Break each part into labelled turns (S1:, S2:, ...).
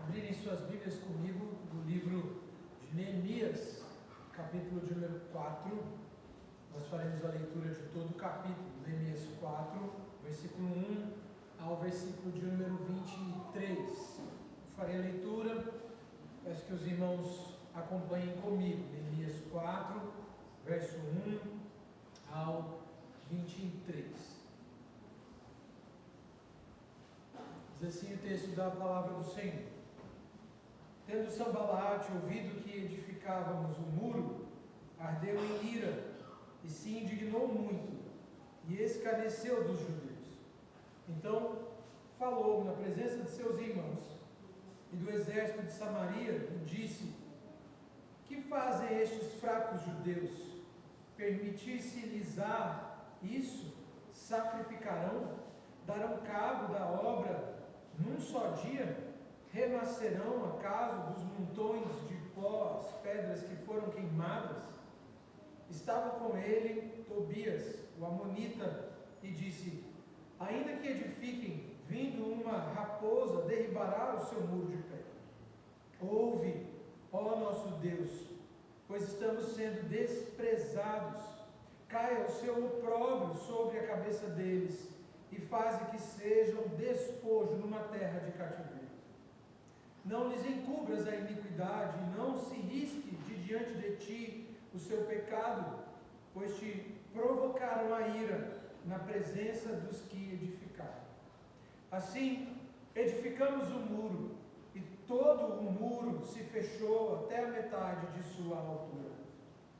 S1: abrirem suas Bíblias comigo no livro de Neemias, capítulo de número 4. Nós faremos a leitura de todo o capítulo, Neemias 4, versículo 1 ao versículo de número 23. Eu farei a leitura, peço que os irmãos acompanhem comigo. Neemias 4, verso 1 ao 23. Diz assim o texto da palavra do Senhor: Tendo Sanbalate ouvido que edificávamos o muro, ardeu em ira e se indignou muito e escarneceu dos judeus. Então falou na presença de seus irmãos e do exército de Samaria e disse: Que fazem estes fracos judeus? Permitir-se-lhes isso? Sacrificarão? Darão cabo da obra num só dia? Renascerão acaso dos montões de pó as pedras que foram queimadas? Estava com ele Tobias, o amonita, e disse: Ainda que edifiquem, vindo uma raposa, derribará o seu muro de pé. Ouve, ó nosso Deus, pois estamos sendo desprezados. Caia o seu opróbrio sobre a cabeça deles, e faze que sejam despojo numa terra de cativeiro. Não lhes encubras a iniquidade, e não se risque de diante de ti o seu pecado, pois te provocaram a ira na presença dos que edificaram. Assim, edificamos o muro, e todo o muro se fechou até a metade de sua altura,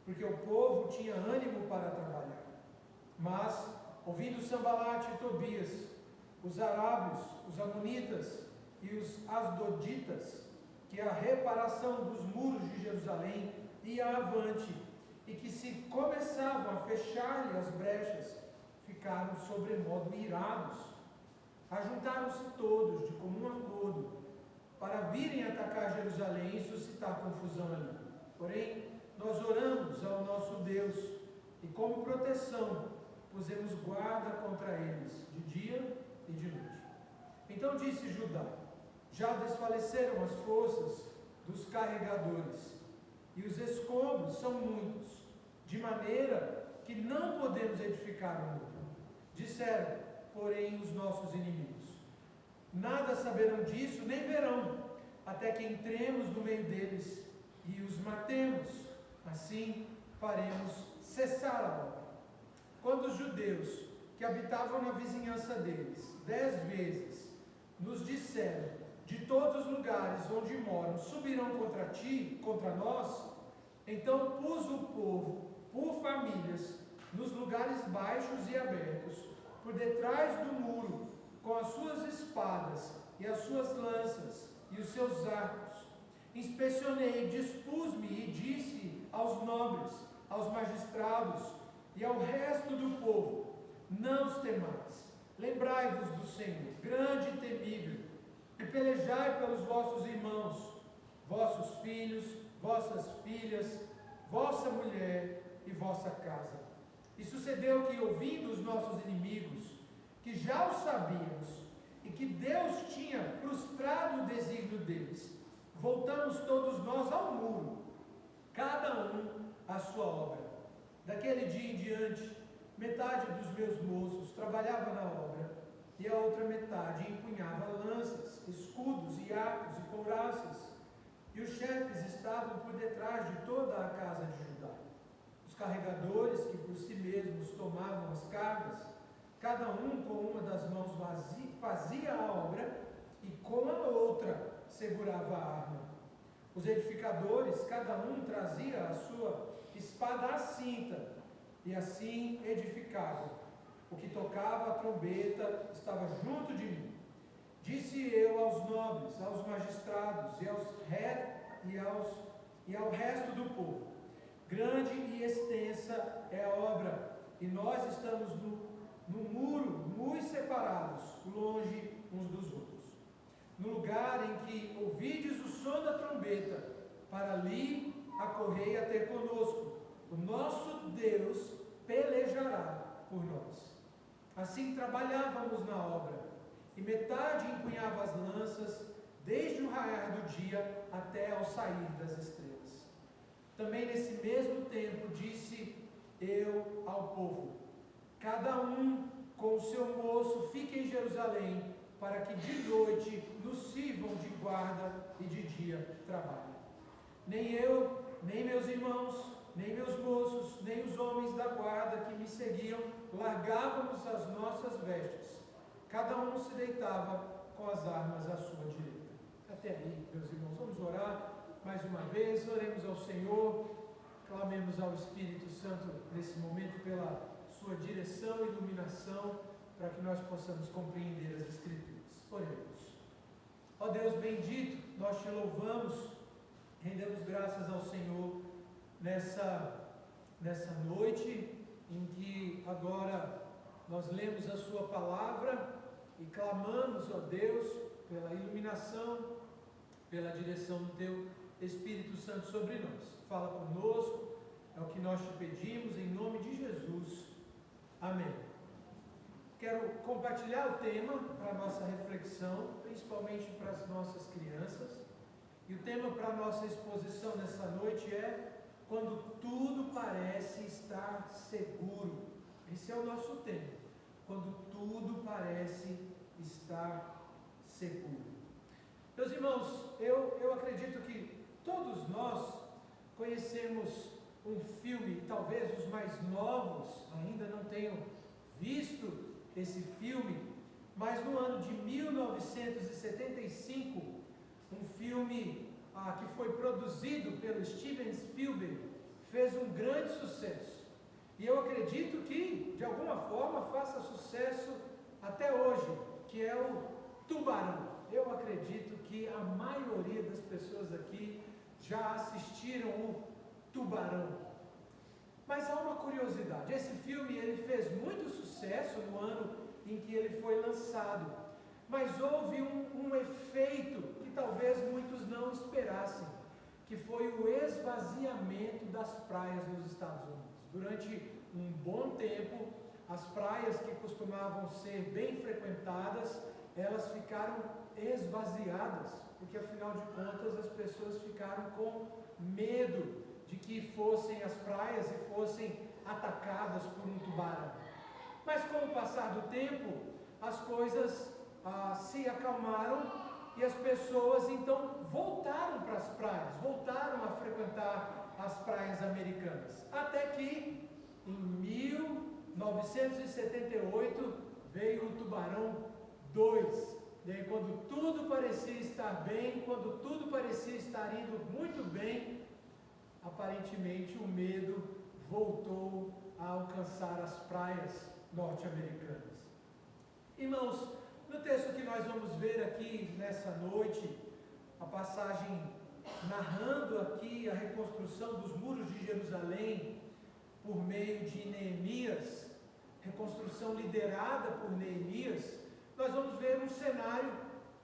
S1: porque o povo tinha ânimo para trabalhar. Mas, ouvindo Sanbalate e Tobias, os arábios, os amonitas e os asdoditas, que a reparação dos muros de Jerusalém ia avante, e que se começavam a fechar-lhe as brechas, ficaram sobremodo irados. Ajuntaram-se todos de comum acordo para virem atacar Jerusalém e suscitar confusão ali. Porém, nós oramos ao nosso Deus, e como proteção pusemos guarda contra eles, de dia e de noite. Então disse Judá: Já desfaleceram as forças dos carregadores, e os escombros são muitos, de maneira que não podemos edificar o muro. Disseram, porém, os nossos inimigos: Nada saberão disso, nem verão, até que entremos no meio deles e os matemos. Assim faremos cessar a obra. Quando os judeus que habitavam na vizinhança deles 10 vezes nos disseram: De todos os lugares onde moram subirão contra ti, contra nós, então pus o povo por famílias nos lugares baixos e abertos, por detrás do muro, com as suas espadas e as suas lanças e os seus arcos. Inspecionei, dispus-me e disse aos nobres, aos magistrados e ao resto do povo: Não os temais, lembrai-vos do Senhor, grande e temível, e pelejai pelos vossos irmãos, vossos filhos, vossas filhas, vossa mulher e vossa casa. E sucedeu que, ouvindo os nossos inimigos, que já o sabíamos, e que Deus tinha frustrado o desígnio deles, voltamos todos nós ao muro, cada um à sua obra. Daquele dia em diante, metade dos meus moços trabalhava na obra, e a outra metade empunhava lanças, escudos e arcos e couraças. E os chefes estavam por detrás de toda a casa de Judá. Os carregadores, que por si mesmos tomavam as cargas, cada um com uma das mãos fazia a obra, e com a outra segurava a arma. Os edificadores, cada um trazia a sua espada à cinta, e assim edificavam. O que tocava a trombeta estava junto de mim. Disse eu aos nobres, aos magistrados e ao resto do povo: Grande e extensa é a obra, e nós estamos no muro, muito separados, longe uns dos outros. No lugar em que ouvides o som da trombeta, para ali acorrei a ter conosco. O nosso Deus pelejará por nós. Assim trabalhávamos na obra, e metade empunhava as lanças, desde o raiar do dia até ao sair das estrelas. Também nesse mesmo tempo disse eu ao povo: cada um com o seu moço fique em Jerusalém, para que de noite nos sirvam de guarda e de dia trabalhem. Nem eu, nem meus irmãos, nem meus moços, nem os homens da guarda que me seguiam, largávamos as nossas vestes. Cada um se deitava com as armas à sua direita. Até aí, meus irmãos, vamos orar mais uma vez. Oremos ao Senhor, clamemos ao Espírito Santo nesse momento pela sua direção e iluminação, para que nós possamos compreender as Escrituras. Oremos. Ó Deus bendito, nós te louvamos, rendemos graças ao Senhor nessa noite em que agora nós lemos a sua palavra e clamamos, ó Deus, pela iluminação, pela direção do teu Espírito Santo sobre nós. Fala conosco, é o que nós te pedimos, em nome de Jesus. Amém. Quero compartilhar o tema para a nossa reflexão, principalmente para as nossas crianças. E o tema para a nossa exposição nessa noite é quando tudo parece estar seguro. Esse é o nosso tema. Quando tudo parece estar seguro. Meus irmãos, eu acredito que todos nós conhecemos um filme, talvez os mais novos ainda não tenham visto esse filme, mas no ano de 1975, um filme que foi produzido pelo Steven Spielberg, fez um grande sucesso. E eu acredito que, de alguma forma, faça sucesso até hoje, que é o Tubarão. Eu acredito que a maioria das pessoas aqui já assistiram o Tubarão. Mas há uma curiosidade, esse filme ele fez muito sucesso no ano em que ele foi lançado, mas houve um efeito que talvez muitos não esperassem, que foi o esvaziamento das praias nos Estados Unidos. Durante um bom tempo, as praias que costumavam ser bem frequentadas, elas ficaram esvaziadas, porque afinal de contas as pessoas ficaram com medo de que fossem as praias e fossem atacadas por um tubarão. Mas com o passar do tempo, as coisas se acalmaram e as pessoas então voltaram para as praias, voltaram a frequentar as praias americanas. Até que em 1978 veio o Tubarão 2. E aí, quando tudo parecia estar bem, quando tudo parecia estar indo muito bem, aparentemente o medo voltou a alcançar as praias norte-americanas. Irmãos, no texto que nós vamos ver aqui nessa noite, a passagem narrando aqui a reconstrução dos muros de Jerusalém por meio de Neemias, reconstrução liderada por Neemias, nós vamos ver um cenário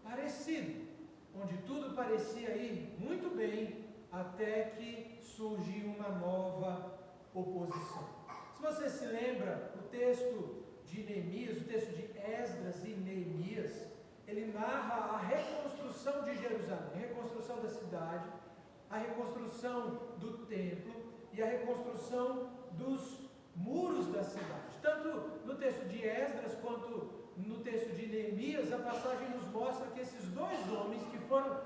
S1: parecido, onde tudo parecia ir muito bem, até que surgiu uma nova oposição. Se você se lembra, o texto de Neemias, o texto de Esdras e Neemias, ele narra a reconstrução de Jerusalém, a reconstrução da cidade, a reconstrução do templo e a reconstrução dos muros da cidade. Tanto no texto de Esdras quanto no texto de Neemias, a passagem nos mostra que esses dois homens que foram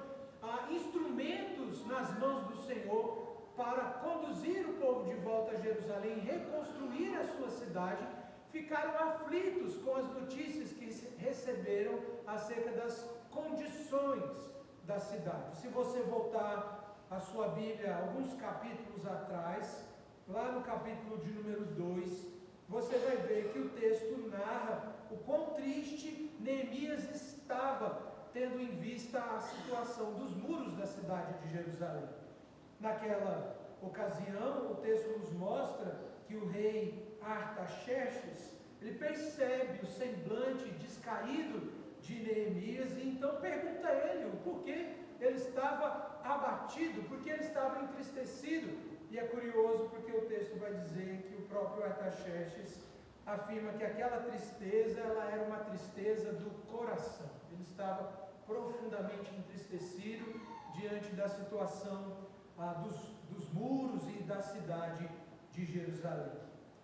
S1: instrumentos nas mãos do Senhor para conduzir o povo de volta a Jerusalém, reconstruir a sua cidade, ficaram aflitos com as notícias que receberam acerca das condições da cidade. Se você voltar a sua Bíblia alguns capítulos atrás, lá no capítulo de número 2, você vai ver que o texto narra o quão triste Neemias estava, tendo em vista a situação dos muros da cidade de Jerusalém. Naquela ocasião, o texto nos mostra que o rei Artaxerxes, ele percebe o semblante descaído de Neemias e então pergunta a ele o porquê ele estava abatido, porque ele estava entristecido. E é curioso porque o texto vai dizer que o próprio Artaxerxes afirma que aquela tristeza, ela era uma tristeza do coração. Ele estava profundamente entristecido diante da situação dos muros e da cidade de Jerusalém.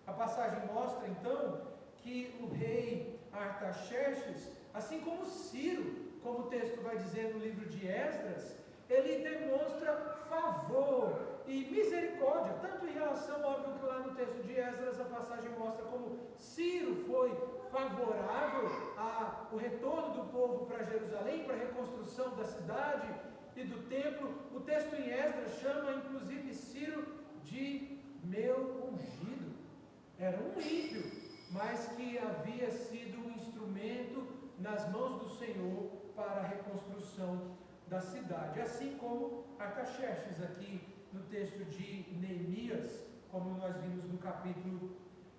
S1: A passagem mostra então que o rei Artaxerxes, assim como Ciro, como o texto vai dizer no livro de Esdras, ele demonstra favor e misericórdia, tanto em relação, óbvio que lá no texto de Esdras a passagem mostra como Ciro foi favorável ao retorno do povo para Jerusalém, para a reconstrução da cidade e do templo. O texto em Esdras chama inclusive Ciro de meu ungido. Era um ímpio, mas que havia sido um instrumento nas mãos do Senhor para a reconstrução da cidade, assim como Artaxerxes aqui no texto de Neemias, como nós vimos no capítulo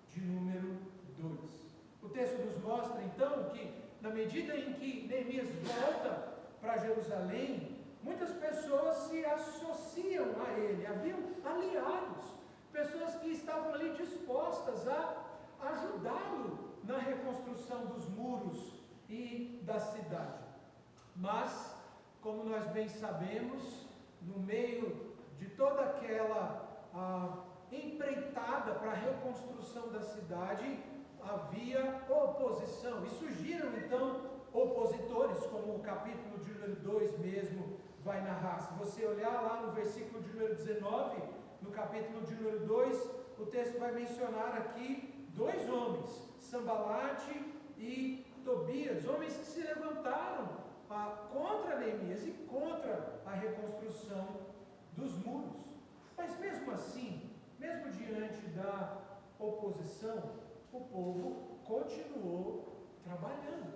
S1: de número 2. O texto nos mostra então que na medida em que Neemias volta para Jerusalém, muitas pessoas se associam a ele, haviam aliados, pessoas que estavam ali dispostas a ajudá-lo na reconstrução dos muros e da cidade. Mas, como nós bem sabemos, no meio de toda aquela empreitada para a reconstrução da cidade, havia oposição, e surgiram então opositores, como o capítulo de número 2 mesmo vai narrar. Se você olhar lá no versículo de número 19, no capítulo de número 2, o texto vai mencionar aqui dois homens, Sambalate e Tobias, homens que se levantaram contra Neemias e contra a reconstrução dos muros. Mas mesmo assim, mesmo diante da oposição, o povo continuou trabalhando.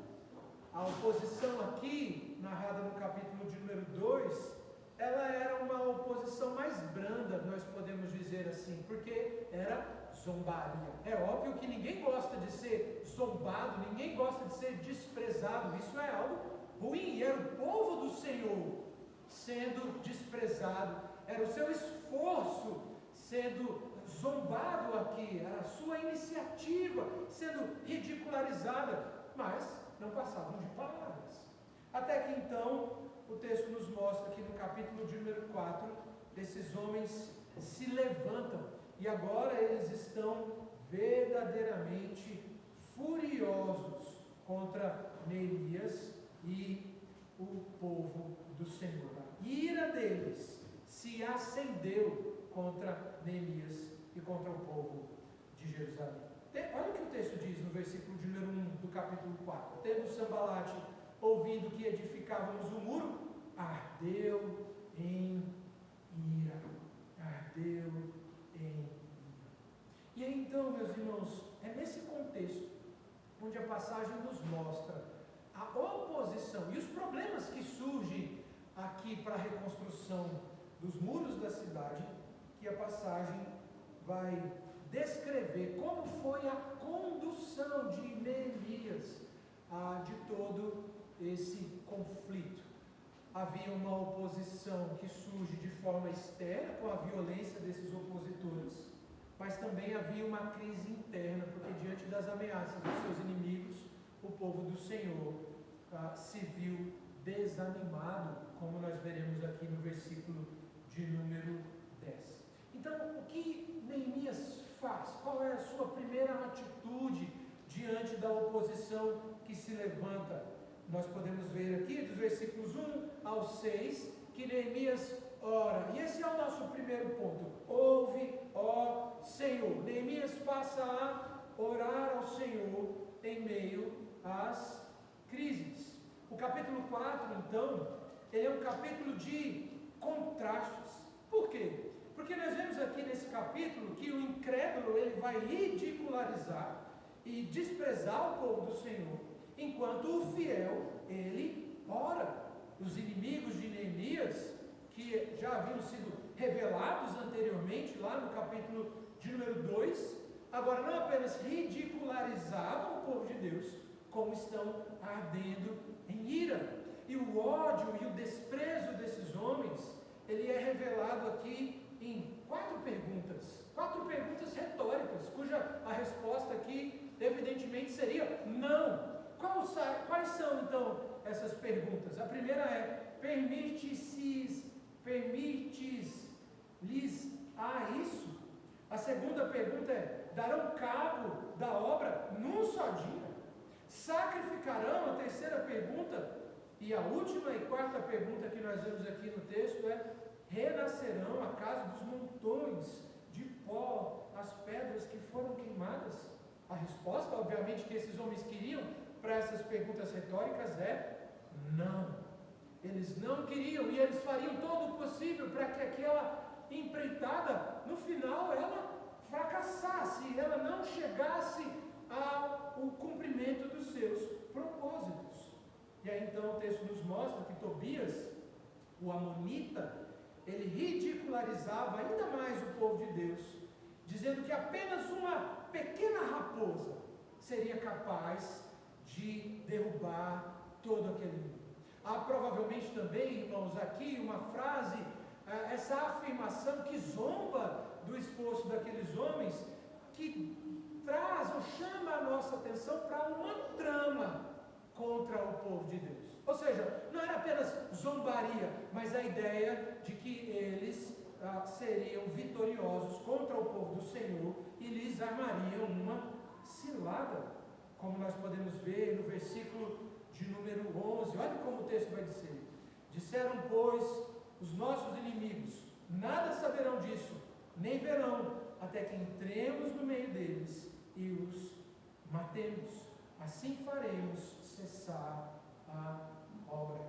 S1: A oposição aqui, narrada no capítulo de número 2, ela era uma oposição mais branda, nós podemos dizer assim, porque era zombaria. É óbvio que ninguém gosta de ser zombado, ninguém gosta de ser desprezado, isso é algo ruim, e era o povo do Senhor sendo desprezado, era o seu esforço sendo zombado aqui, era a sua iniciativa sendo ridicularizada, mas não passavam de palavras. Até que então, o texto nos mostra que no capítulo de número 4, esses homens se levantam, e agora eles estão verdadeiramente furiosos contra Neemias e o povo do Senhor. A ira deles se acendeu contra Neemias e contra o povo de Jerusalém. Olha o que o texto diz no versículo de número 1 do capítulo 4. Tendo Sambalate ouvido que edificávamos o muro, ardeu em ira. Ardeu em ira. E aí então, meus irmãos, é nesse contexto onde a passagem nos mostra a oposição e os problemas que surgem aqui para a reconstrução dos muros da cidade, que a passagem vai descrever como foi a condução de Neemias de todo esse conflito. Havia uma oposição que surge de forma externa, com a violência desses opositores, mas também havia uma crise interna, porque diante das ameaças dos seus inimigos, o povo do Senhor se viu desanimado, como nós veremos aqui no versículo de número 10. Então, o que Neemias faz? Qual é a sua primeira atitude diante da oposição que se levanta? Nós podemos ver aqui, dos versículos 1 ao 6, que Neemias ora. E esse é o nosso primeiro ponto. Ouve, ó Senhor. Neemias passa a orar ao Senhor em meio às crises. O capítulo 4, então, ele é um capítulo de contrastes. Por quê? Porque nós vemos aqui nesse capítulo que o incrédulo ele vai ridicularizar e desprezar o povo do Senhor, enquanto o fiel, ele ora. Os inimigos de Neemias, que já haviam sido revelados anteriormente, lá no capítulo de número 2, agora não apenas ridicularizavam o povo de Deus, como estão ardendo em ira. E o ódio e o desprezo desses homens, ele é revelado aqui em quatro perguntas retóricas, cuja a resposta aqui evidentemente seria não. Quais são então essas perguntas. A primeira é: permites-lhes a isso? A segunda pergunta é: darão cabo da obra num só dia? Sacrificarão? A terceira pergunta. E a última e quarta pergunta que nós vemos aqui no texto é: renascerão acaso dos montões de pó as pedras que foram queimadas? A resposta, obviamente, que esses homens queriam para essas perguntas retóricas é: não. Eles não queriam, e eles fariam todo o possível para que aquela empreitada, no final, ela fracassasse, ela não chegasse ao cumprimento dos seus propósitos. E aí então o texto nos mostra que Tobias, o amonita, ele ridicularizava ainda mais o povo de Deus, dizendo que apenas uma pequena raposa seria capaz de derrubar todo aquele mundo. Há provavelmente também, irmãos, aqui uma frase, essa afirmação que zomba do esforço daqueles homens, que traz ou chama a nossa atenção para uma trama contra o povo de Deus. Ou seja, não era apenas zombaria, mas a ideia de que eles seriam vitoriosos contra o povo do Senhor e lhes armariam uma cilada, como nós podemos ver no versículo de número 11. Olha como o texto vai dizer: disseram, pois, os nossos inimigos: nada saberão disso, nem verão, até que entremos no meio deles e os matemos. Assim faremos cessar a obra.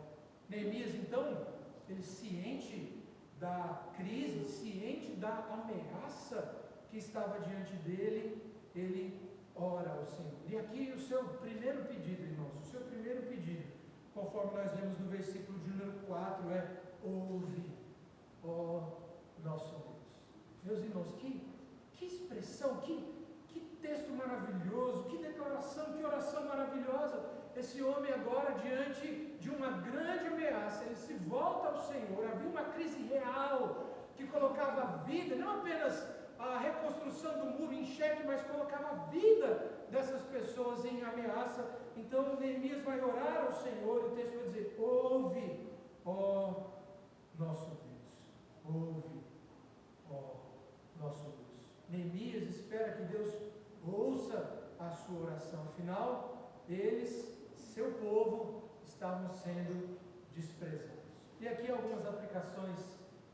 S1: Neemias, então, ele ciente da crise, ciente da ameaça que estava diante dele, ele ora ao Senhor. E aqui o seu primeiro pedido, irmãos, o seu primeiro pedido, conforme nós vemos no versículo de número 4, é: ouve, ó nosso Deus. Meus irmãos, que expressão, que texto maravilhoso, que declaração, que oração maravilhosa. Esse homem agora, diante de uma grande ameaça, ele se volta ao Senhor. Havia uma crise real que colocava a vida, não apenas a reconstrução do muro em xeque, mas colocava a vida dessas pessoas em ameaça. Então Neemias vai orar ao Senhor, e o texto vai dizer: ouve, ó nosso Deus, ouve, ó nosso Deus. Neemias espera que Deus ouça a sua oração. Afinal, eles, seu povo, estavam sendo desprezados. E aqui algumas aplicações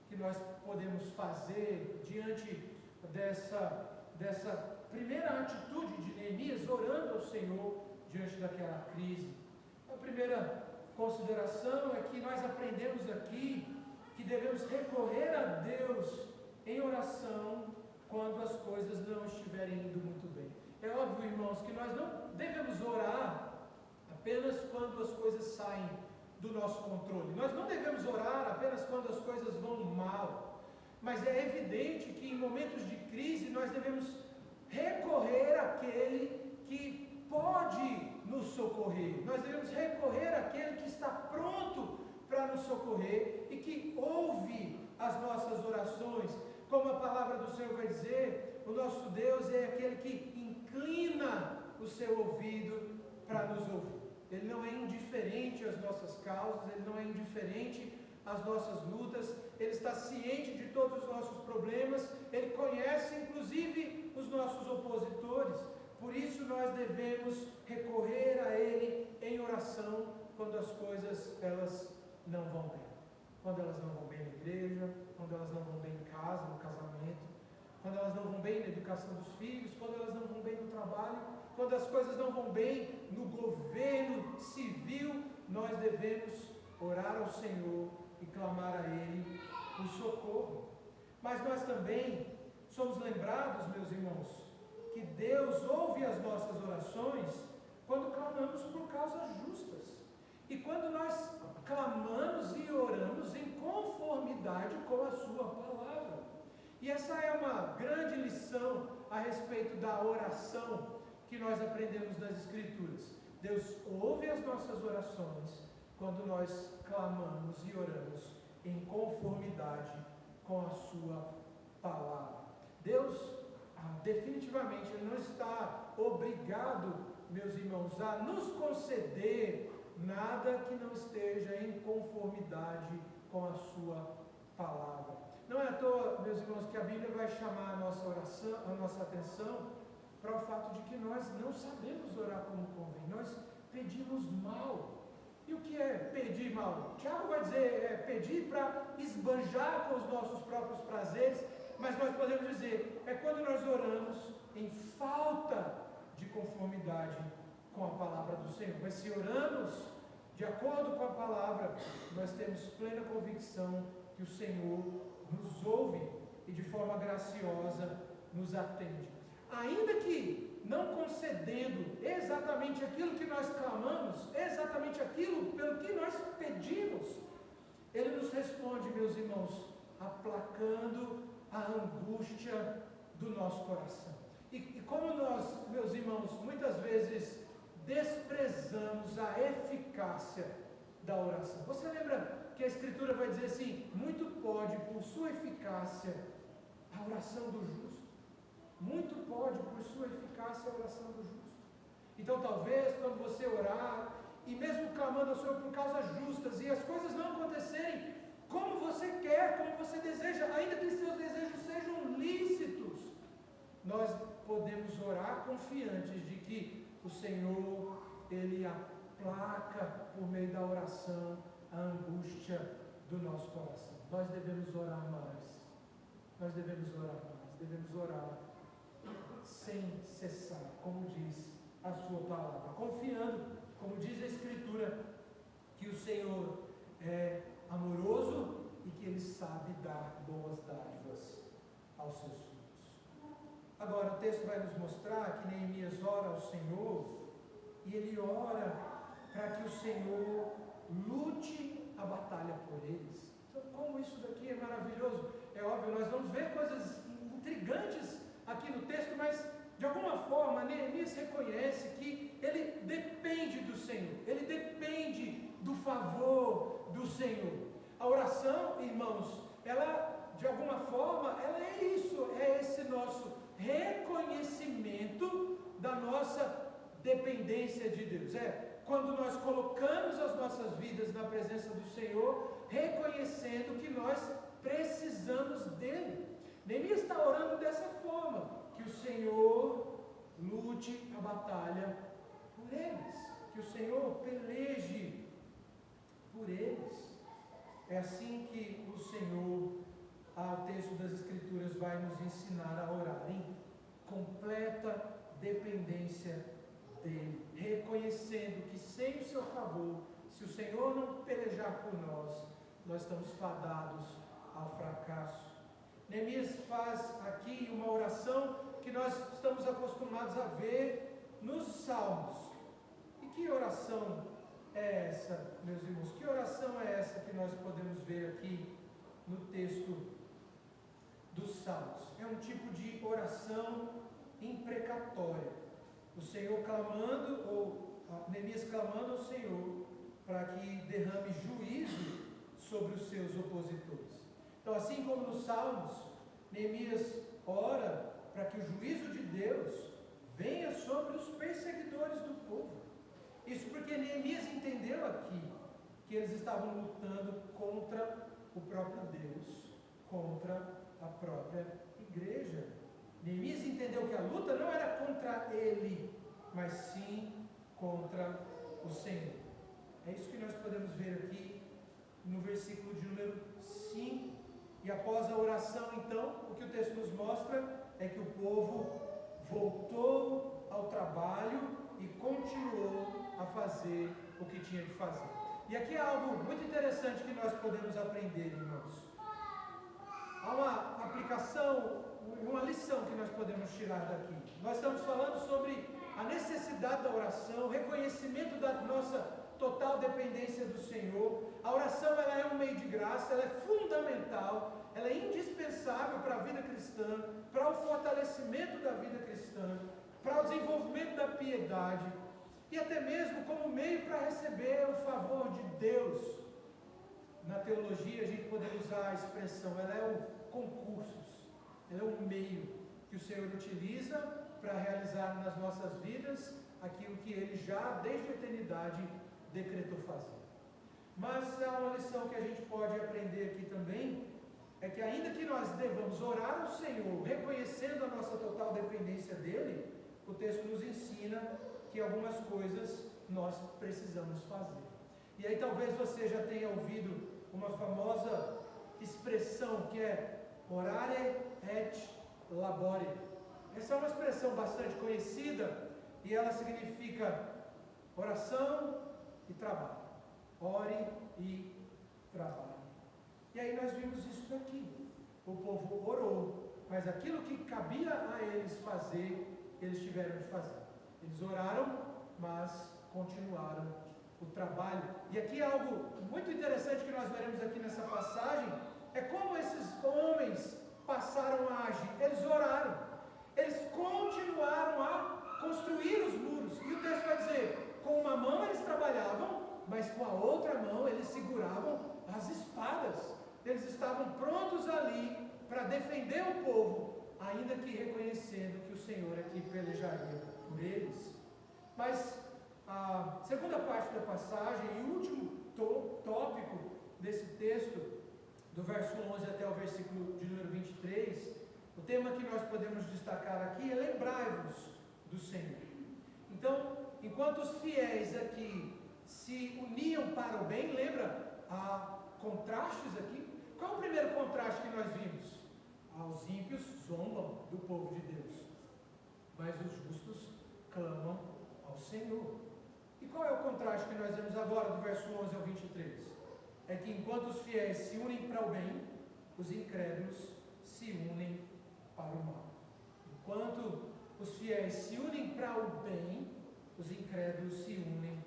S1: que nós podemos fazer diante dessa primeira atitude de Neemias, orando ao Senhor diante daquela crise. A primeira consideração é que nós aprendemos aqui que devemos recorrer a Deus em oração quando as coisas não estiverem indo muito bem. É óbvio, irmãos, que nós não devemos orar apenas quando as coisas saem do nosso controle. Nós não devemos orar apenas quando as coisas vão mal. Mas é evidente que em momentos de crise nós devemos recorrer àquele que pode nos socorrer. Nós devemos recorrer àquele que está pronto para nos socorrer e que ouve as nossas orações. Como a palavra do Senhor vai dizer, o nosso Deus é aquele que inclina o seu ouvido para nos ouvir. Ele não é indiferente às nossas causas, ele não é indiferente às nossas lutas, ele está ciente de todos os nossos problemas, ele conhece inclusive os nossos opositores. Por isso nós devemos recorrer a ele em oração quando as coisas elas não vão bem. Quando elas não vão bem na igreja, quando elas não vão bem em casa, no casamento, quando elas não vão bem na educação dos filhos, quando elas não vão bem no trabalho, quando as coisas não vão bem no governo civil, nós devemos orar ao Senhor e clamar a Ele por socorro. Mas nós também somos lembrados, meus irmãos, que Deus ouve as nossas orações quando clamamos por causas justas. E quando nós clamamos e oramos em conformidade com a sua palavra. E essa é uma grande lição a respeito da oração que nós aprendemos nas Escrituras. Deus ouve as nossas orações quando nós clamamos e oramos em conformidade com a sua palavra. Deus, definitivamente, Ele não está obrigado, meus irmãos, a nos conceder nada que não esteja em conformidade com a sua palavra. Não é à toa, meus irmãos, que a Bíblia vai chamar a nossa oração, a nossa atenção para o fato de que nós não sabemos orar como convém, nós pedimos mal. E o que é pedir mal? Tiago vai dizer, é pedir para esbanjar com os nossos próprios prazeres, mas nós podemos dizer, é quando nós oramos em falta de conformidade com a palavra do Senhor. Mas se oramos de acordo com a palavra, nós temos plena convicção que o Senhor nos ouve e de forma graciosa nos atende. Ainda que não concedendo exatamente aquilo que nós clamamos, exatamente aquilo pelo que nós pedimos, Ele nos responde, meus irmãos, aplacando a angústia do nosso coração. E como nós, meus irmãos, muitas vezes desprezamos a eficácia da oração. Você lembra que a Escritura vai dizer assim, muito pode por sua eficácia a oração do justo. Muito pode por sua eficácia a oração do justo. Então talvez quando você orar, e mesmo clamando ao Senhor por causas justas, e as coisas não acontecerem como você quer, como você deseja, ainda que seus desejos sejam lícitos, nós podemos orar confiantes de que o Senhor, Ele aplaca por meio da oração a angústia do nosso coração. Nós devemos orar mais. Nós devemos orar mais. Devemos orar sem cessar, como diz a sua palavra. Confiando, como diz a Escritura, que o Senhor é amoroso e que Ele sabe dar boas dádivas aos seus filhos. Agora o texto vai nos mostrar que Neemias ora ao Senhor e ele ora para que o Senhor lute a batalha por eles. Então, como isso daqui é maravilhoso, é óbvio, nós vamos ver coisas intrigantes aqui no texto, mas de alguma forma Neemias reconhece que ele depende do Senhor, ele depende do favor do Senhor. A oração, irmãos, ela de alguma forma, ela é isso, é esse nosso reconhecimento da nossa dependência de Deus. É quando nós colocamos as nossas vidas na presença do Senhor, reconhecendo que nós precisamos dele. Neemias está orando dessa forma, que o Senhor lute a batalha por eles, que o Senhor peleje por eles. É assim que o Senhor, o texto das Escrituras vai nos ensinar a orar em completa dependência dele, reconhecendo que sem o seu favor, se o Senhor não pelejar por nós, nós estamos fadados ao fracasso. Neemias faz aqui uma oração que nós estamos acostumados a ver nos Salmos. E que oração é essa, meus irmãos? Que oração é essa que nós podemos ver aqui no texto dos Salmos? É um tipo de oração imprecatória. O Senhor clamando, ou Neemias clamando ao Senhor para que derrame juízo sobre os seus opositores. Então, assim como nos Salmos, Neemias ora para que o juízo de Deus venha sobre os perseguidores do povo. Isso porque Neemias entendeu aqui que eles estavam lutando contra o próprio Deus, contra a própria igreja. Neemias entendeu que a luta não era contra ele, mas sim contra o Senhor. É isso que nós podemos ver aqui no versículo de número 5. E após a oração, então, o que o texto nos mostra é que o povo voltou ao trabalho e continuou a fazer o que tinha de fazer. E aqui há algo muito interessante que nós podemos aprender, irmãos. Há uma aplicação, uma lição que nós podemos tirar daqui. Nós estamos falando sobre a necessidade da oração, o reconhecimento da nossa total dependência do Senhor. A oração, ela é um meio de graça, ela é fundamental, ela é indispensável para a vida cristã, para o fortalecimento da vida cristã, para o desenvolvimento da piedade e até mesmo como meio para receber o favor de Deus. Na teologia a gente poderia usar a expressão, ela é um concursos, ela é um meio que o Senhor utiliza para realizar nas nossas vidas aquilo que Ele já desde a eternidade decretou fazer. Mas há uma lição que a gente pode aprender aqui também, é que ainda que nós devamos orar ao Senhor, reconhecendo a nossa total dependência dEle, o texto nos ensina que algumas coisas nós precisamos fazer. E aí talvez você já tenha ouvido uma famosa expressão que é orare et labore. Essa é uma expressão bastante conhecida e ela significa oração e trabalho. Ore e trabalhe. E aí nós vimos isso daqui. O povo orou, mas aquilo que cabia a eles fazer, eles tiveram de fazer. Eles oraram, mas continuaram o trabalho. E aqui algo muito interessante que nós veremos aqui nessa passagem, é como esses homens passaram a agir. Eles oraram, eles continuaram a construir os muros. E o texto vai dizer, com uma mão eles trabalhavam, mas com a outra mão eles seguravam as espadas. Eles estavam prontos ali para defender o povo, ainda que reconhecendo que o Senhor aqui pelejaria por eles. Mas a segunda parte da passagem e o último tópico desse texto, do verso 11 até o versículo de número 23, o tema que nós podemos destacar aqui é lembrai-vos do Senhor. Então, enquanto os fiéis aqui se uniam para o bem, lembra contrastes aqui? Qual é o primeiro contraste que nós vimos? Os ímpios zombam do povo de Deus, mas os justos clamam ao Senhor. E qual é o contraste que nós vemos agora do verso 11 ao 23? É que enquanto os fiéis se unem para o bem, os incrédulos se unem para o mal. Enquanto os fiéis se unem para o bem, os incrédulos se unem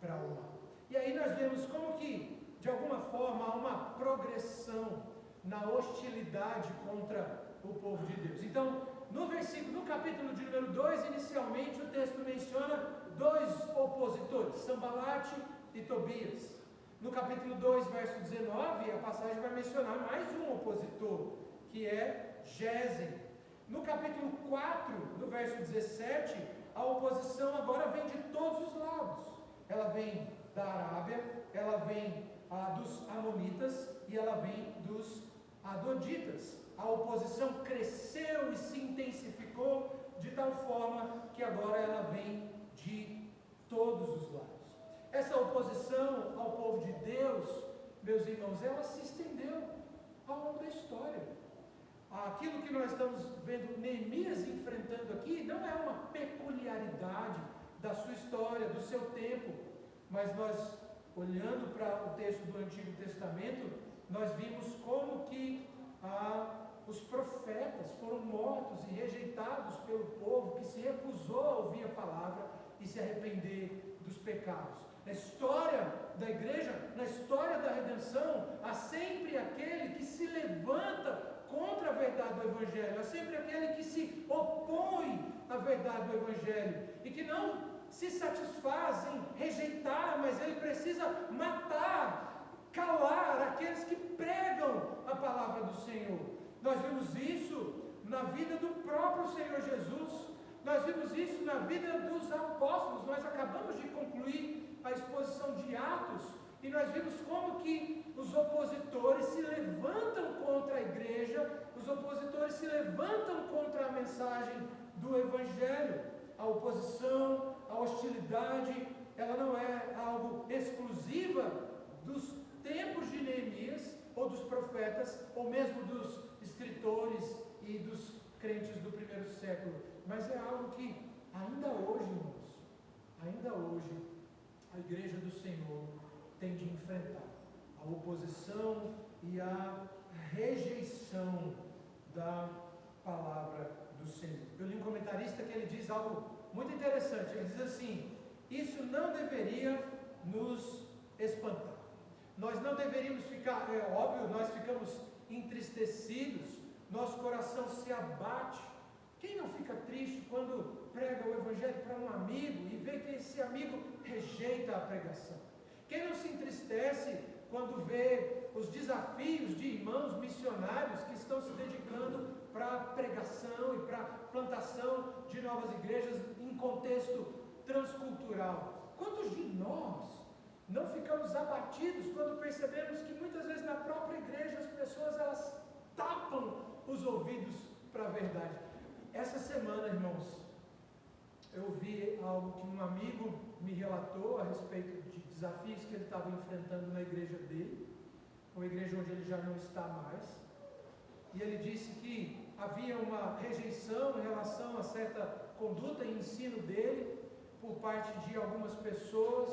S1: para o mal. E aí nós vemos como que, de alguma forma, há uma progressão na hostilidade contra o povo de Deus. Então, no capítulo de número 2, inicialmente o texto menciona dois opositores, Sambalate e Tobias. No capítulo 2, verso 19, a passagem vai mencionar mais um opositor, que é Gesem. No capítulo 4, no verso 17, a oposição agora vem de todos os lados. Ela vem da Arábia, ela vem dos Amonitas e ela vem dos Adonitas. A oposição cresceu e se intensificou de tal forma que agora ela vem de todos os lados. Essa oposição ao povo de Deus, meus irmãos, ela se estendeu ao longo da história. Aquilo que nós estamos vendo Neemias enfrentando aqui não é uma peculiaridade da sua história, do seu tempo, mas nós, olhando para o texto do Antigo Testamento, nós vimos como que os profetas foram mortos e rejeitados pelo povo que se recusou a ouvir a palavra e se arrepender dos pecados. Na história da igreja, na história da redenção, há sempre aquele que se levanta contra a verdade do Evangelho, há sempre aquele que se opõe à verdade do Evangelho e que não se satisfaz em rejeitar, mas ele precisa matar, calar aqueles que pregam a palavra do Senhor. Nós vimos isso na vida do próprio Senhor Jesus, nós vimos isso na vida dos apóstolos. Nós acabamos de concluir a exposição de Atos e nós vimos como que os opositores se levantam contra a igreja, os opositores se levantam contra a mensagem do Evangelho. A oposição, a hostilidade, ela não é algo exclusiva dos tempos de Neemias, ou dos profetas, ou mesmo dos escritores e dos crentes do primeiro século, mas é algo que ainda hoje, irmãos, ainda hoje, a igreja do Senhor tem de enfrentar a oposição e a rejeição da palavra do Senhor. Eu li um comentarista que ele diz algo muito interessante. Ele diz assim: isso não deveria nos espantar. Nós não deveríamos ficar, é óbvio, nós ficamos entristecidos, nosso coração se abate. Quem não fica triste quando prega o Evangelho para um amigo e vê que esse amigo rejeita a pregação? Quem não se entristece quando vê os desafios de irmãos missionários que estão se dedicando para a pregação e para a plantação de novas igrejas em contexto transcultural? Quantos de nós não ficamos abatidos quando percebemos que muitas vezes na própria igreja as pessoas elas tapam os ouvidos para a verdade. Essa semana, irmãos, eu vi algo que um amigo me relatou a respeito de desafios que ele estava enfrentando na igreja dele, uma igreja onde ele já não está mais, e ele disse que havia uma rejeição em relação a certa conduta e ensino dele por parte de algumas pessoas.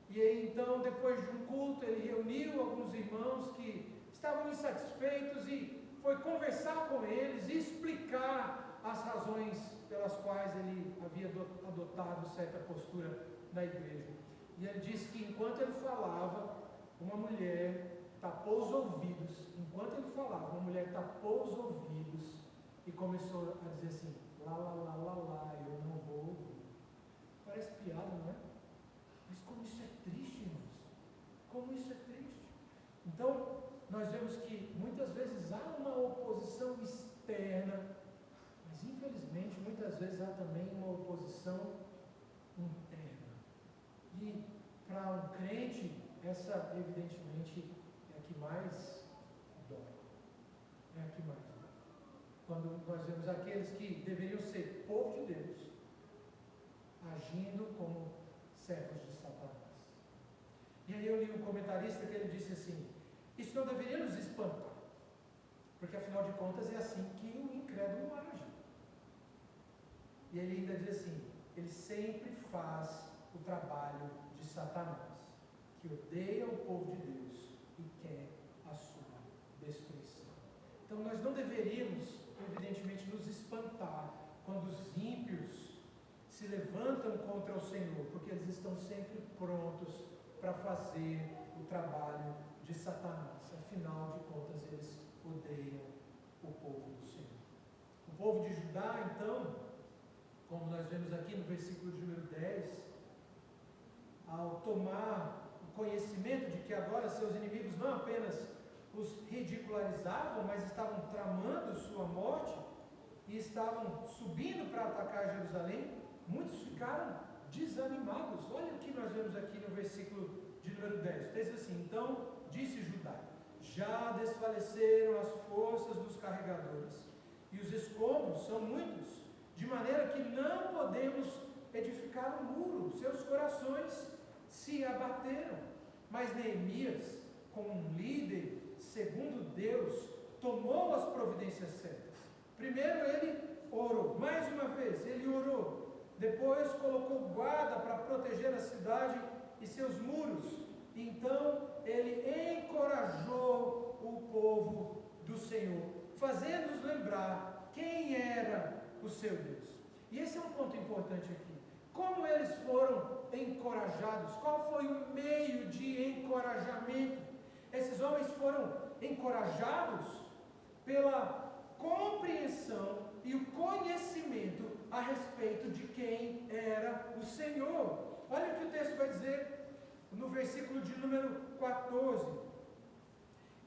S1: E aí, então, depois de um culto, ele reuniu alguns irmãos que estavam insatisfeitos e foi conversar com eles e explicar as razões pelas quais ele havia adotado certa postura na igreja. E ele disse que enquanto ele falava, uma mulher tapou os ouvidos. Enquanto ele falava, uma mulher tapou os ouvidos e começou a dizer assim: lá, lá, lá, lá, lá, eu não vou ouvir. Parece piada, não é? Mas como isso é triste, irmãos. Como isso é triste. Então, nós vemos que muitas vezes há uma oposição externa, mas infelizmente muitas vezes há também uma oposição interna. E para um crente, essa evidentemente é a que mais dói. É a que mais dói. Quando nós vemos aqueles que deveriam ser povo de Deus, agindo como servos de Satanás. E aí eu li um comentarista que ele disse assim: isso não deveria nos espantar, porque afinal de contas é assim que o incrédulo age. E ele ainda diz assim: ele sempre faz o trabalho de Satanás, que odeia o povo de Deus e quer a sua destruição. Então nós não deveríamos, evidentemente, nos espantar quando os ímpios se levantam contra o Senhor, porque eles estão sempre prontos para fazer o trabalho de Satanás. Afinal de contas, eles odeiam o povo do Senhor. O povo de Judá, então, como nós vemos aqui no versículo de número 10, ao tomar o conhecimento de que agora seus inimigos não apenas os ridicularizavam, mas estavam tramando sua morte e estavam subindo para atacar Jerusalém, muitos ficaram desanimados. Olha o que nós vemos aqui no versículo de número 10. Diz assim: então disse Judá: já desfaleceram as forças dos carregadores, e os escombros são muitos, de maneira que não podemos edificar um muro. Seus corações se abateram. Mas Neemias, como um líder segundo Deus, tomou as providências certas. Primeiro ele orou, mais uma vez ele orou. Depois colocou guarda para proteger a cidade e seus muros. Então ele encorajou o povo do Senhor, fazendo-os lembrar quem era o seu Deus. E esse é um ponto importante aqui. Como eles foram encorajados? Qual foi o meio de encorajamento? Esses homens foram encorajados pela compreensão e o conhecimento a respeito de quem era o Senhor. Olha o que o texto vai dizer no versículo de número 14: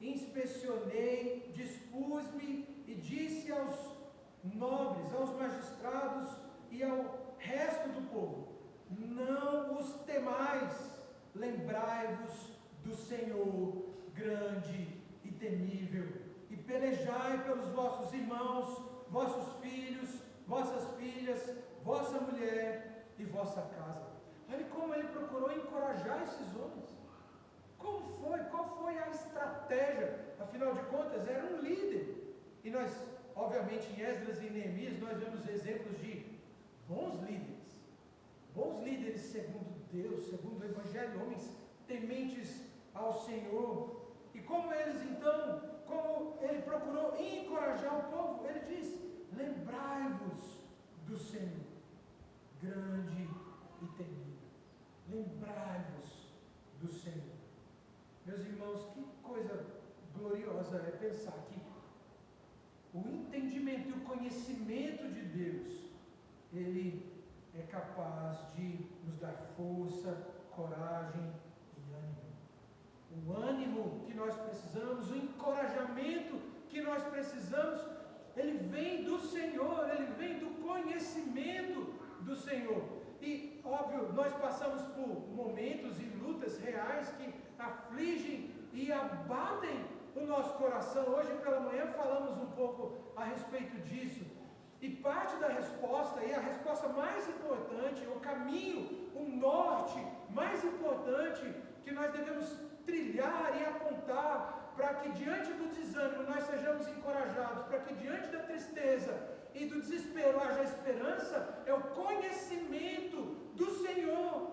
S1: inspecionei, dispus-me e disse aos nobres, aos magistrados e ao resto do povo: não os temais, lembrai-vos do Senhor grande e temível, e pelejai pelos vossos irmãos, vossos filhos, vossas filhas, vossa mulher e vossa casa. Olha como ele procurou encorajar esses homens. Como foi? Qual foi a estratégia? Afinal de contas, era um líder. E nós, obviamente, em Esdras e Neemias, nós vemos exemplos de bons líderes segundo Deus, segundo o Evangelho, homens tementes ao Senhor. E como eles então, como ele procurou encorajar o povo, ele diz: lembrai-vos do Senhor, grande e temível. Lembrai-vos do Senhor. Meus irmãos, que coisa gloriosa é pensar que o entendimento e o conhecimento de Deus, ele é capaz de nos dar força, coragem e ânimo. O ânimo que nós precisamos, o encorajamento que nós precisamos, ele vem do Senhor, ele vem do conhecimento do Senhor. E, óbvio, nós passamos por momentos e lutas reais que afligem e abatem o nosso coração. Hoje pela manhã falamos um pouco a respeito disso. E parte da resposta, e a resposta mais importante, o caminho, o norte mais importante que nós devemos trilhar e apontar para que diante do desânimo nós sejamos encorajados, para que diante da tristeza e do desespero haja esperança, é o conhecimento do Senhor.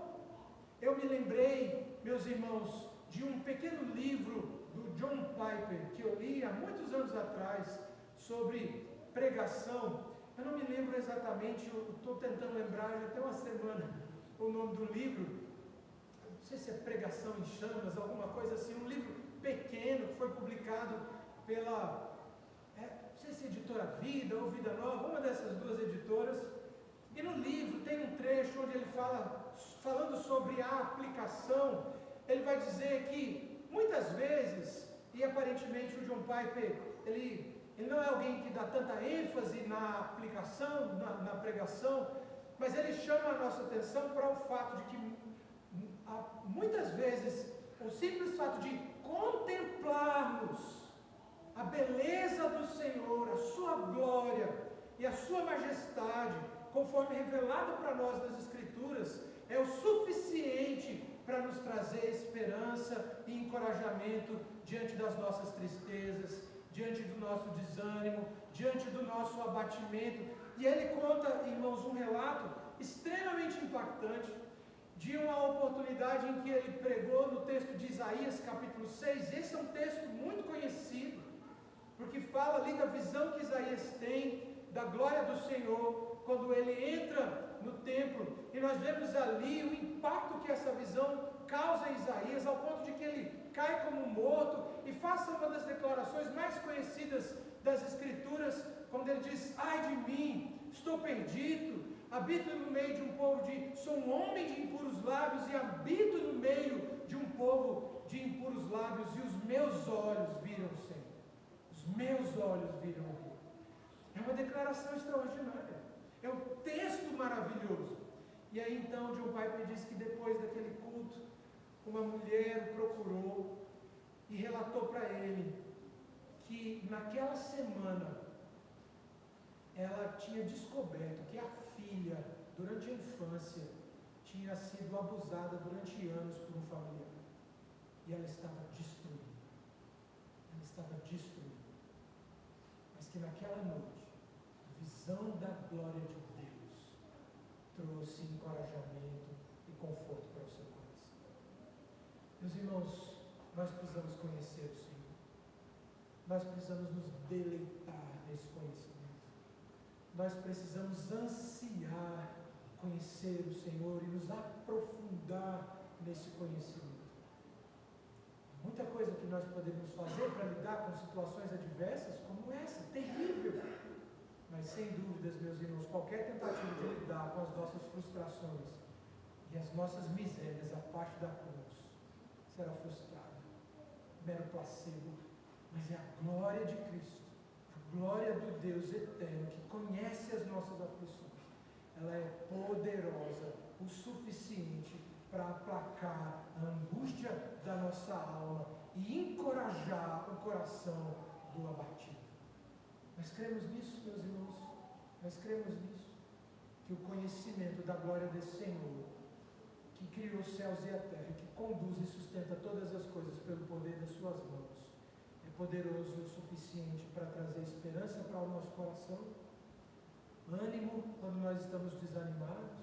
S1: Eu me lembrei, meus irmãos, de um pequeno livro do John Piper, que eu li há muitos anos atrás, sobre pregação. Eu não me lembro exatamente, eu estou tentando lembrar, já tem uma semana, o nome do livro. Não sei se é Pregação em Chamas, alguma coisa assim, um livro pequeno que foi publicado pela, não sei se é Editora Vida ou Vida Nova, uma dessas duas editoras. E no livro tem um trecho onde ele falando sobre a aplicação, ele vai dizer que muitas vezes, e aparentemente o John Piper, ele não é alguém que dá tanta ênfase na aplicação, na pregação, mas ele chama a nossa atenção para o fato de que muitas vezes o simples fato de contemplarmos a beleza do Senhor, a sua glória e a sua majestade, conforme revelado para nós nas Escrituras, é o suficiente para nos trazer esperança e encorajamento diante das nossas tristezas, diante do nosso desânimo, diante do nosso abatimento. E ele conta, irmãos, um relato extremamente impactante de uma oportunidade em que ele pregou no texto de Isaías capítulo 6. Esse é um texto muito conhecido, porque fala ali da visão que Isaías tem da glória do Senhor, quando ele entra no templo, e nós vemos ali o impacto que essa visão causa em Isaías, ao ponto de que ele cai como morto, e faça uma das declarações mais conhecidas das Escrituras, quando ele diz: ai de mim, estou perdido, habito no meio de um povo sou um homem de impuros lábios, e habito no meio de um povo de impuros lábios, e os meus olhos viram o Senhor, os meus olhos viram o Rei. É uma declaração extraordinária, é um texto maravilhoso. E aí então John Piper diz que depois daquele culto, uma mulher o procurou e relatou para ele que naquela semana ela tinha descoberto que a filha, durante a infância, tinha sido abusada durante anos por um familiar, e ela estava destruída, mas que naquela noite a visão da glória de Deus trouxe encorajamento e conforto para o seu coração. Meus irmãos, nós precisamos conhecer o Senhor, nós precisamos nos deleitar nesse conhecimento, nós precisamos ansiar conhecer o Senhor e nos aprofundar nesse conhecimento. Muita coisa que nós podemos fazer para lidar com situações adversas como essa, terrível. Mas sem dúvidas, meus irmãos, qualquer tentativa de lidar com as nossas frustrações e as nossas misérias à parte da cruz será frustrada, mero placebo. Mas é a glória de Cristo, a glória do Deus eterno, que conhece as nossas aflições. Ela é poderosa o suficiente para aplacar a angústia da nossa alma e encorajar o coração do abatido. Nós cremos nisso, meus irmãos? Nós cremos nisso? Que o conhecimento da glória desse Senhor, que criou os céus e a terra, que conduz e sustenta todas as coisas pelo poder das suas mãos, é poderoso o suficiente para trazer esperança para o nosso coração, ânimo quando nós estamos desanimados.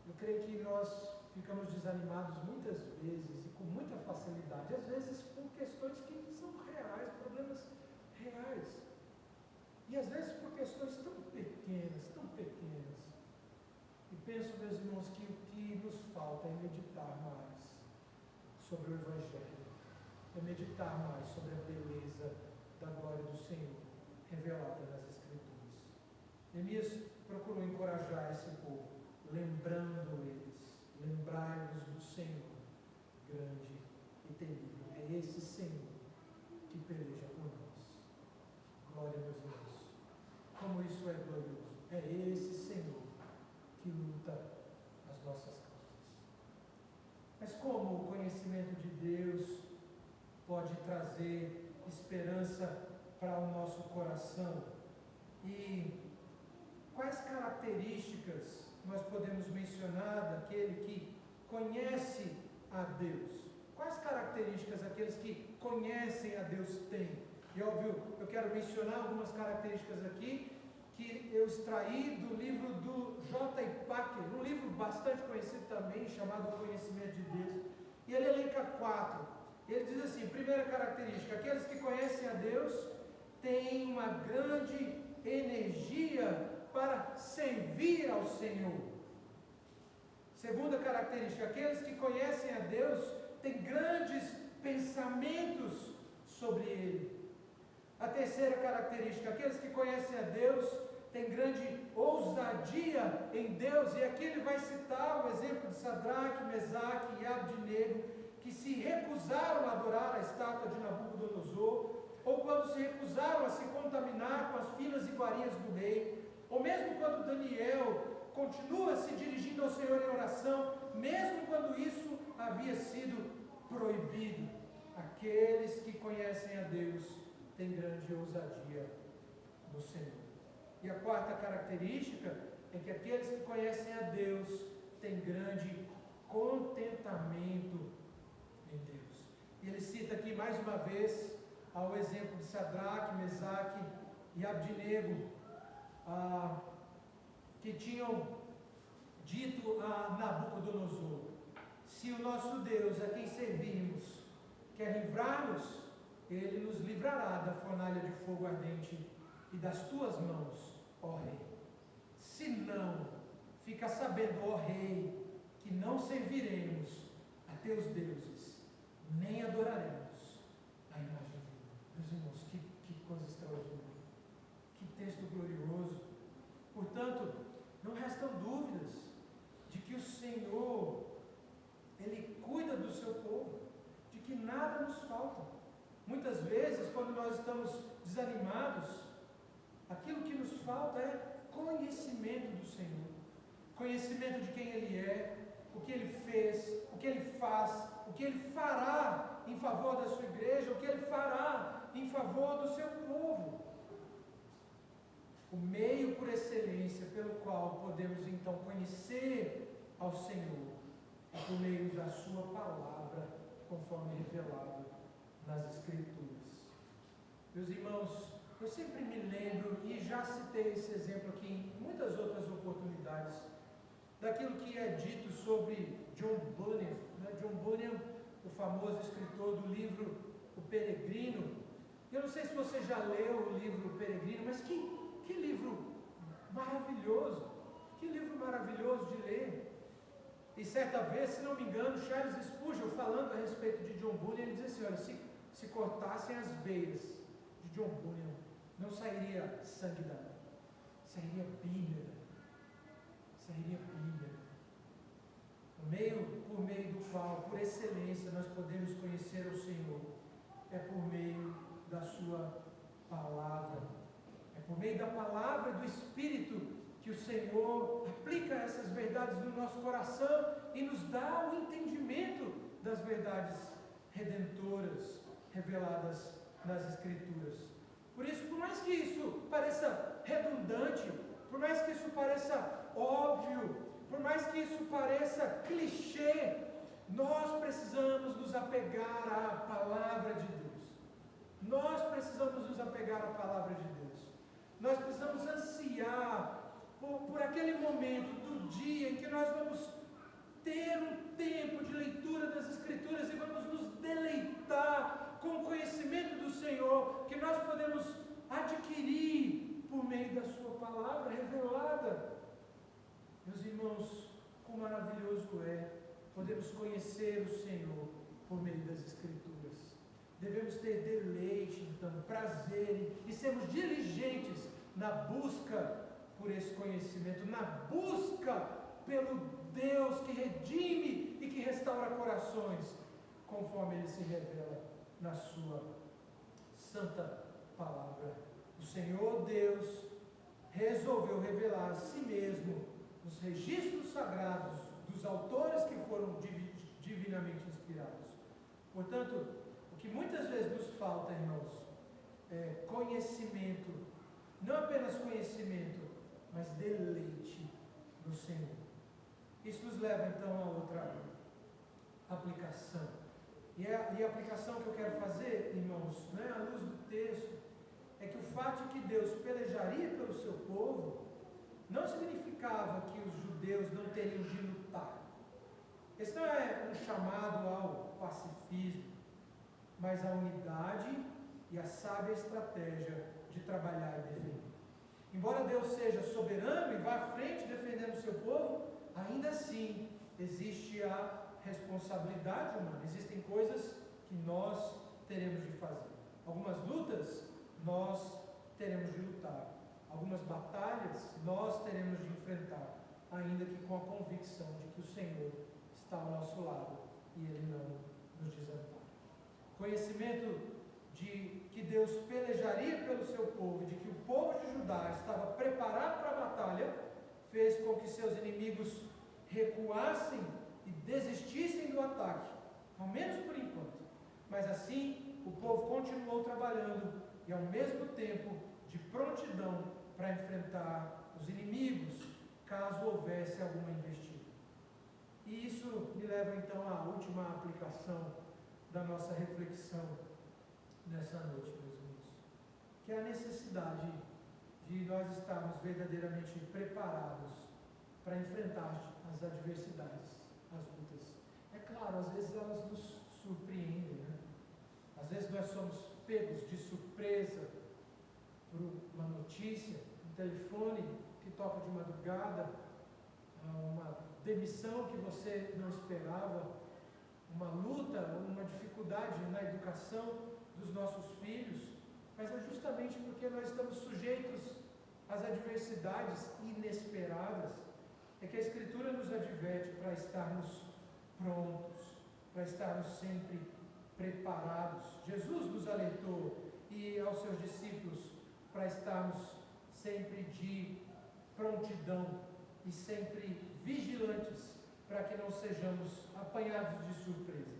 S1: Eu creio que nós ficamos desanimados muitas vezes e com muita facilidade, às vezes por questões que são reais, problemas reais, e às vezes por questões tão pequenas, e penso, meus irmãos, que o que nos falta é meditar mais sobre o Evangelho, é meditar mais sobre a beleza da glória do Senhor revelada nas Escrituras. Neemias procurou encorajar esse povo, lembrando eles: lembrai-vos do Senhor, grande e terrível. É esse Senhor que peleja por nós. Glória, meus irmãos. Como isso é glorioso. É esse Senhor que luta as nossas causas. Mas como o conhecimento de Deus pode trazer esperança para o nosso coração? E quais características nós podemos mencionar daquele que conhece a Deus? Quais características aqueles que conhecem a Deus têm? E óbvio, eu quero mencionar algumas características aqui que eu extraí do livro do J. Packer, um livro bastante conhecido também, chamado O Conhecimento de Deus. E ele elenca 4. Ele diz assim: primeira característica, aqueles que conhecem a Deus têm uma grande energia para servir ao Senhor. Segunda característica, aqueles que conhecem a Deus têm grandes pensamentos sobre Ele. A terceira característica, aqueles que conhecem a Deus têm grande ousadia em Deus, e aqui ele vai citar o exemplo de Sadraque, Mesaque e Abdinego, que se recusaram a adorar a estátua de Nabucodonosor, ou quando se recusaram a se contaminar com as finas iguarias do rei, ou mesmo quando Daniel continua se dirigindo ao Senhor em oração, mesmo quando isso havia sido proibido. Aqueles que conhecem a Deus têm grande ousadia no Senhor. E a quarta característica é que aqueles que conhecem a Deus têm grande contentamento em Deus. E ele cita aqui mais uma vez ao exemplo de Sadraque, Mesaque e Abdinego, que tinham dito a Nabucodonosor: se o nosso Deus, a quem servimos, quer livrar-nos, Ele nos livrará da fornalha de fogo ardente e das tuas mãos, ó Rei. Se não, fica sabendo, ó Rei, que não serviremos a teus deuses, nem adoraremos a imagem de Deus. Meus irmãos, que coisa extraordinária, que texto glorioso. Portanto, não restam dúvidas de que o Senhor, Ele cuida do seu povo, de que nada nos falta. Muitas vezes, quando nós estamos desanimados, aquilo que nos falta é conhecimento do Senhor, conhecimento de quem Ele é, o que Ele fez, o que Ele faz, o que Ele fará em favor da sua igreja, o que Ele fará em favor do seu povo. O meio por excelência pelo qual podemos então conhecer ao Senhor é por meio da sua palavra, conforme revelado nas Escrituras. Meus irmãos, eu sempre me lembro, e já citei esse exemplo aqui em muitas outras oportunidades, daquilo que é dito sobre John Bunyan, John Bunyan, o famoso escritor do livro O Peregrino. Eu não sei se você já leu o livro O Peregrino, mas que livro maravilhoso, de ler. E certa vez, se não me engano, Charles Spurgeon, falando a respeito de John Bunyan, ele diz assim: olha, se cortassem as veias de John Bunyan, não sairia sangue da mão, sairia Bíblia. Por meio do qual, por excelência, nós podemos conhecer o Senhor, é por meio da sua palavra. É por meio da palavra e do Espírito que o Senhor aplica essas verdades no nosso coração e nos dá o entendimento das verdades redentoras reveladas nas Escrituras. Por isso, por mais que isso pareça redundante, por mais que isso pareça óbvio, por mais que isso pareça clichê, nós precisamos nos apegar à palavra de Deus. Nós precisamos nos apegar à palavra de Deus. Nós precisamos ansiar por aquele momento do dia em que nós vamos ter um tempo de leitura das Escrituras e vamos nos deleitar com o conhecimento do Senhor, que nós podemos adquirir por meio da sua palavra revelada. Meus irmãos, quão maravilhoso é podemos conhecer o Senhor por meio das Escrituras. Devemos ter deleite, então, prazer e sermos diligentes na busca por esse conhecimento, na busca pelo Deus que redime e que restaura corações, conforme Ele se revela na sua santa palavra. O Senhor Deus resolveu revelar a si mesmo nos registros sagrados dos autores que foram divinamente inspirados. Portanto, o que muitas vezes nos falta, irmãos, é conhecimento, não apenas conhecimento, mas deleite no Senhor. Isso nos leva então a outra aplicação. E a aplicação que eu quero fazer, irmãos, à luz do texto, é que o fato de que Deus pelejaria pelo seu povo não significava que os judeus não teriam de lutar. Esse não é um chamado ao pacifismo, mas à unidade e à sábia estratégia de trabalhar e defender. Embora Deus seja soberano e vá à frente defendendo o seu povo, ainda assim existe a responsabilidade humana. Existem coisas que nós teremos de fazer. Algumas lutas nós teremos de lutar. Algumas batalhas nós teremos de enfrentar, ainda que com a convicção de que o Senhor está ao nosso lado e Ele não nos desampara. Conhecimento de que Deus pelejaria pelo seu povo, de que o povo de Judá estava preparado para a batalha, fez com que seus inimigos recuassem e desistissem do ataque, ao menos por enquanto. Mas assim, o povo continuou trabalhando e ao mesmo tempo de prontidão para enfrentar os inimigos, caso houvesse alguma investida. E isso me leva então à última aplicação da nossa reflexão nessa noite, meus irmãos, que é a necessidade de nós estarmos verdadeiramente preparados para enfrentar as adversidades, as lutas. É claro, às vezes elas nos surpreendem, né? Às vezes nós somos pegos de surpresa por uma notícia, um telefone que toca de madrugada, uma demissão que você não esperava, uma luta, uma dificuldade na educação dos nossos filhos, mas é justamente porque nós estamos sujeitos às adversidades inesperadas, é que a Escritura nos adverte para estarmos prontos, para estarmos sempre preparados. Jesus nos alertou e aos seus discípulos para estarmos sempre de prontidão e sempre vigilantes, para que não sejamos apanhados de surpresa,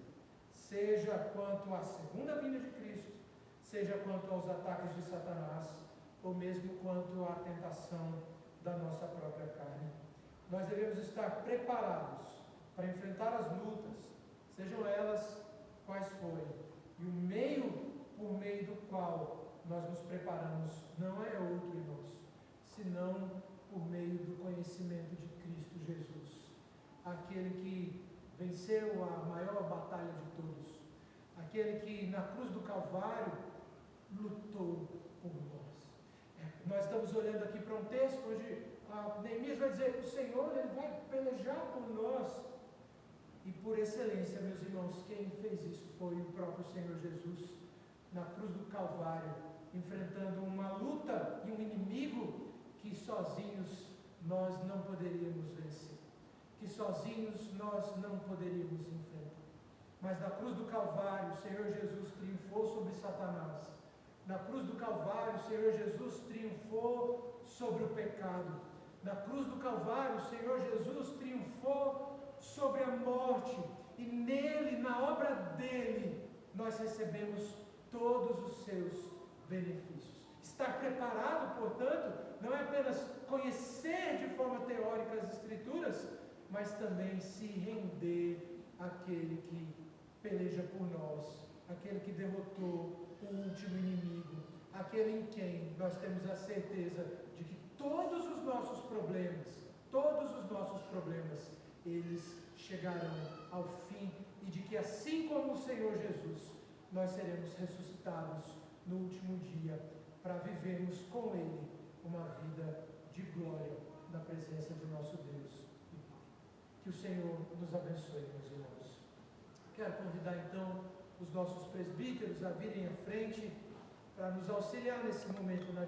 S1: seja quanto à segunda vinda de Cristo, seja quanto aos ataques de Satanás, ou mesmo quanto à tentação da nossa própria carne. Nós devemos estar preparados para enfrentar as lutas, sejam elas quais forem, e o meio por meio do qual nós nos preparamos não é outro, irmãos, senão por meio do conhecimento de Cristo Jesus, aquele que venceu a maior batalha de todos, aquele que na cruz do Calvário lutou por nós. Nós estamos olhando aqui para um texto onde Neemias vai dizer que o Senhor ele vai pelejar por nós, e por excelência, meus irmãos, quem fez isso foi o próprio Senhor Jesus, na cruz do Calvário, enfrentando uma luta e um inimigo que sozinhos nós não poderíamos vencer, que sozinhos nós não poderíamos enfrentar. Mas na cruz do Calvário, o Senhor Jesus triunfou sobre Satanás. Na cruz do Calvário, o Senhor Jesus triunfou sobre o pecado. Na cruz do Calvário, o Senhor Jesus triunfou sobre a morte. E nele, na obra dele, nós recebemos todos os seus benefícios. Estar preparado, portanto, não é apenas conhecer de forma teórica as Escrituras, mas também se render àquele que peleja por nós, aquele que derrotou o último inimigo, aquele em quem nós temos a certeza de que todos os nossos problemas, eles chegarão ao fim, e de que assim como o Senhor Jesus, nós seremos ressuscitados no último dia, para vivermos com Ele uma vida de glória na presença de nosso Deus e Pai. Que o Senhor nos abençoe, meus irmãos. Quero convidar então os nossos presbíteros a virem à frente para nos auxiliar nesse momento na